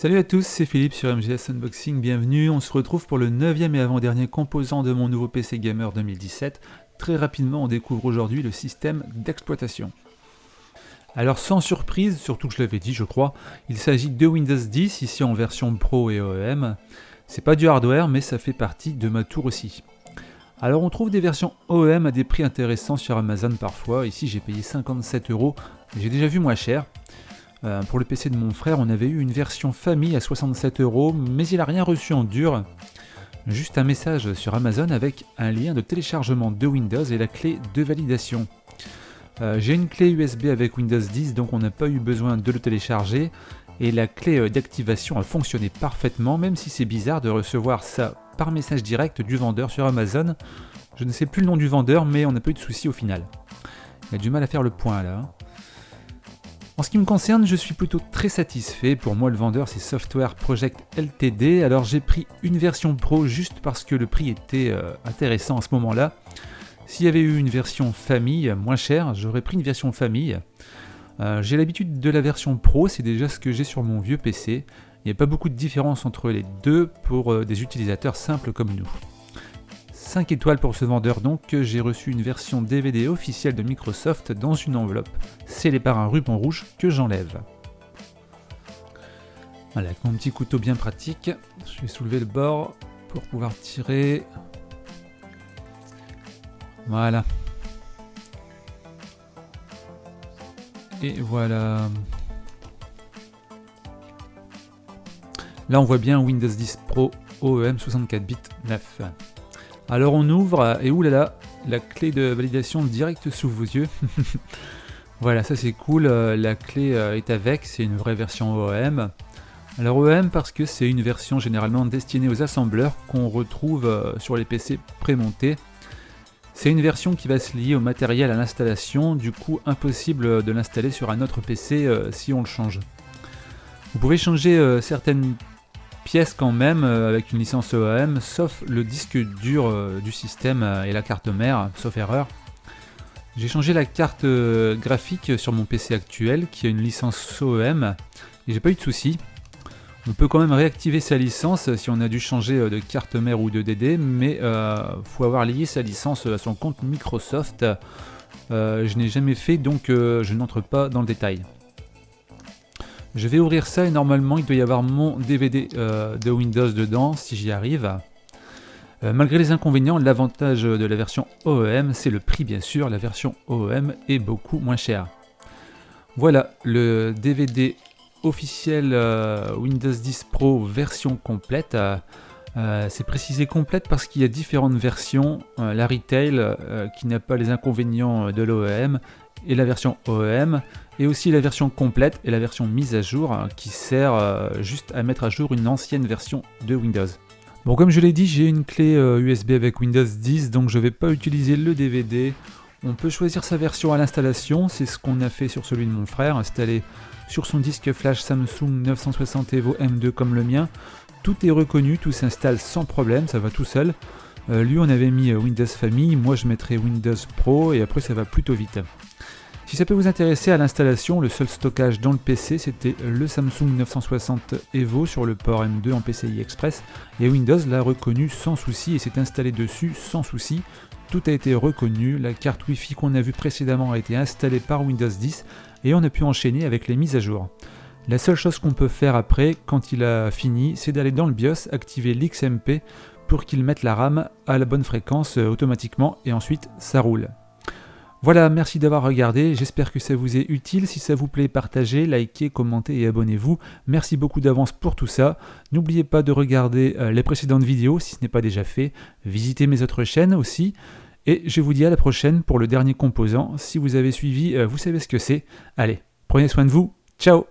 Salut à tous, c'est Philippe sur MGS Unboxing, bienvenue. On se retrouve pour le 9e et avant-dernier composant de mon nouveau PC Gamer 2017. Très rapidement, on découvre aujourd'hui le système d'exploitation. Alors sans surprise, surtout que je l'avais dit je crois, il s'agit de Windows 10, ici en version Pro et OEM. C'est pas du hardware, mais ça fait partie de ma tour aussi. Alors on trouve des versions OEM à des prix intéressants sur Amazon parfois. Ici j'ai payé 57€, j'ai déjà vu moins cher. Pour le PC de mon frère, on avait eu une version famille à 67€, mais il n'a rien reçu en dur. Juste un message sur Amazon avec un lien de téléchargement de Windows et la clé de validation. J'ai une clé USB avec Windows 10, donc on n'a pas eu besoin de le télécharger. Et la clé d'activation a fonctionné parfaitement, même si c'est bizarre de recevoir ça par message direct du vendeur sur Amazon. Je ne sais plus le nom du vendeur, mais on n'a pas eu de soucis au final. Il a du mal à faire le point là. En ce qui me concerne, je suis plutôt très satisfait. Pour moi, le vendeur, c'est Software Project Ltd. Alors j'ai pris une version Pro juste parce que le prix était intéressant à ce moment-là. S'il y avait eu une version famille moins chère, j'aurais pris une version famille. J'ai l'habitude de la version Pro, c'est déjà ce que j'ai sur mon vieux PC. Il n'y a pas beaucoup de différence entre les deux pour des utilisateurs simples comme nous. 5 étoiles pour ce vendeur donc, j'ai reçu une version DVD officielle de Microsoft dans une enveloppe scellée par un ruban rouge que j'enlève. Voilà, avec mon petit couteau bien pratique, je vais soulever le bord pour pouvoir tirer. Voilà. Et voilà. Là on voit bien Windows 10 Pro OEM 64 bits 9. Alors on ouvre et oulala, la clé de validation directe sous vos yeux. Voilà, ça c'est cool, la clé est avec, c'est une vraie version OEM. Alors OEM parce que c'est une version généralement destinée aux assembleurs qu'on retrouve sur les PC prémontés. C'est une version qui va se lier au matériel à l'installation, du coup impossible de l'installer sur un autre PC si on le change. Vous pouvez changer certaines pièces quand même avec une licence OEM, sauf le disque dur du système et la carte mère, sauf erreur. J'ai changé la carte graphique sur mon PC actuel qui a une licence OEM et j'ai pas eu de soucis. On peut quand même réactiver sa licence si on a dû changer de carte mère ou de DD, mais faut avoir lié sa licence à son compte Microsoft. Je n'ai jamais fait donc je n'entre pas dans le détail. Je vais ouvrir ça et normalement il doit y avoir mon DVD de Windows dedans si j'y arrive. Malgré les inconvénients, l'avantage de la version OEM c'est le prix bien sûr, la version OEM est beaucoup moins chère. Voilà le DVD officiel Windows 10 Pro version complète. C'est précisé complète parce qu'il y a différentes versions, la Retail qui n'a pas les inconvénients de l'OEM et la version OEM, et aussi la version complète et la version mise à jour qui sert juste à mettre à jour une ancienne version de Windows. Bon, comme je l'ai dit, j'ai une clé USB avec Windows 10, donc je ne vais pas utiliser le DVD. On peut choisir sa version à l'installation, c'est ce qu'on a fait sur celui de mon frère, installé sur son disque flash Samsung 960 Evo M2 comme le mien. Tout est reconnu, tout s'installe sans problème, ça va tout seul. Lui on avait mis Windows Family, moi je mettrai Windows Pro et après ça va plutôt vite. Si ça peut vous intéresser à l'installation, le seul stockage dans le PC c'était le Samsung 960 Evo sur le port M2 en PCI Express et Windows l'a reconnu sans souci et s'est installé dessus sans souci. Tout a été reconnu, la carte Wi-Fi qu'on a vue précédemment a été installée par Windows 10 et on a pu enchaîner avec les mises à jour. La seule chose qu'on peut faire après, quand il a fini, c'est d'aller dans le BIOS, activer l'XMP pour qu'il mette la RAM à la bonne fréquence automatiquement et ensuite ça roule. Voilà, merci d'avoir regardé, j'espère que ça vous est utile. Si ça vous plaît, partagez, likez, commentez et abonnez-vous. Merci beaucoup d'avance pour tout ça. N'oubliez pas de regarder les précédentes vidéos si ce n'est pas déjà fait. Visitez mes autres chaînes aussi. Et je vous dis à la prochaine pour le dernier composant. Si vous avez suivi, vous savez ce que c'est. Allez, prenez soin de vous. Ciao!